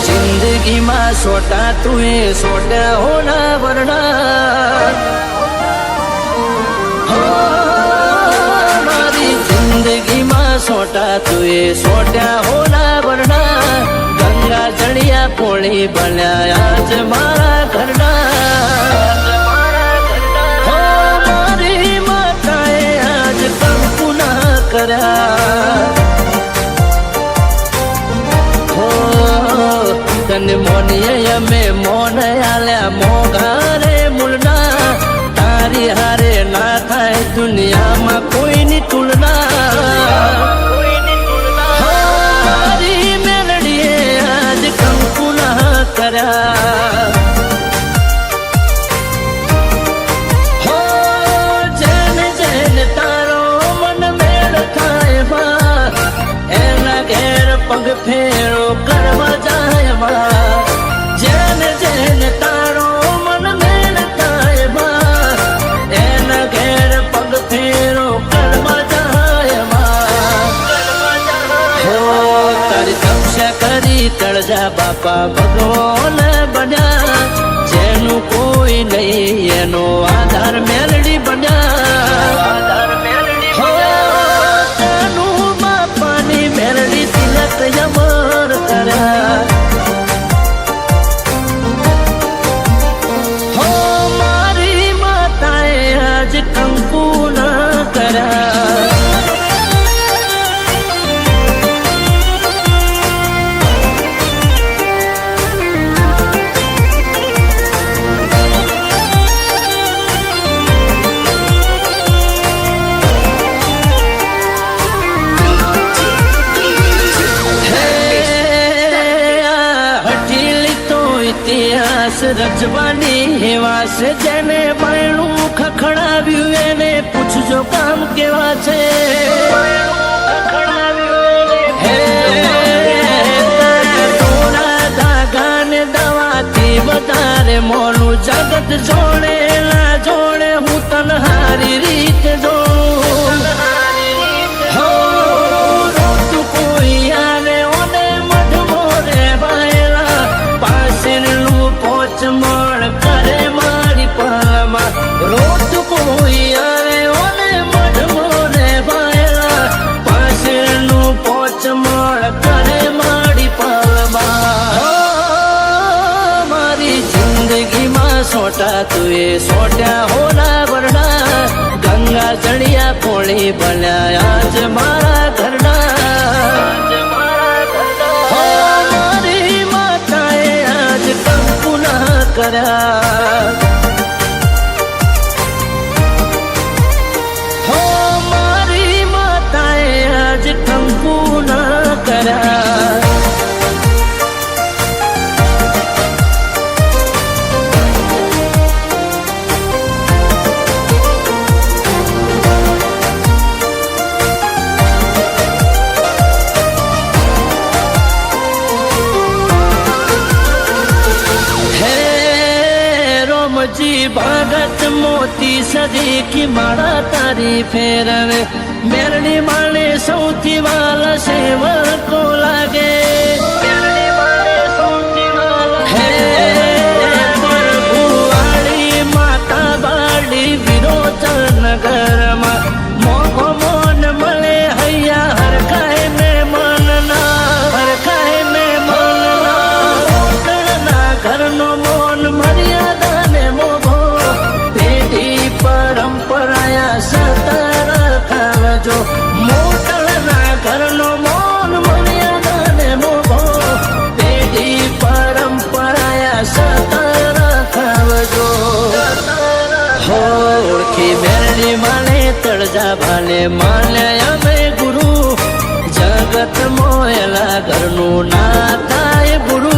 जिंदगी में सोटा तुए सोटा होना वरना हमारी जिंदगी में सोटा तुए सोटा होना वरना गंगा जड़िया पोली बना आज मारा घरना हमारी माताए आज कंकु न करा तने मोनिया में मोन आल्या मोगारे मुलना तारी हारे ना थाय दुनिया में कोई नी तुलना हारी मेलड़िए आज कंकु ना करा हो जैन जैन तारो मन मेल थाय बा एना घेर पग फेरो करवा जाए जैन जैन तारो मन मेल थाय बा एना घेर पग फेरो करवा जाए हो तारी तपस्या करी तड़जा बापा भगवान बन्या जेनु कोई नहीं एनो आधार मेलडी बन्या हो तेनु बापानी मेलडी तिलक यमर करा कंकु न करा हठीली तो इतिहास रजवानी हेवास जेने बायणू खखड़ाव्यू एने पूछजो काम केवा छे तोरा धागा ने दवाथी वधारे मोनू जगत जोड़े ना जोड़े हूँ तन्हारी रीत जोड़ू हो तू कोई आने ओने मठ मोरे बायला पासे लू पोच मोड़ करे मारी पालमा रोट कोई आवे ओने मठ मोरे बायला पासे लू पोच मोड़ करे मारी पालमा मारी जिंदगी में सोटा तुए सोटा होना वरना गंगा जड़िया पोली बना आज मारा घरना हमारी माताए आज कंकु न करा कंकु न करा रोमजी भगत मोती सदी की माड़ा तारी फेरवे मेरनी माने सौथी वाला सेवर को लागे मेरनी माने सौथी वाला भुवाड़ी माता बाड़ी विरोचन नगर मा मोको मोन मले हैया हर काहे में मनना हर काहे में मनना ओटना घर नो मोन मर्यादा ने मोभो पेढ़ी परंपराया सतर जो मोटलना घरनो मोन मर्यादा ने मोभो पेढ़ी परंपराया सतर खावजो हो ओळखी मेरडी माने तळजा भाले माने अमे गुरु जगत मोयला घरनु ना थाय गुरु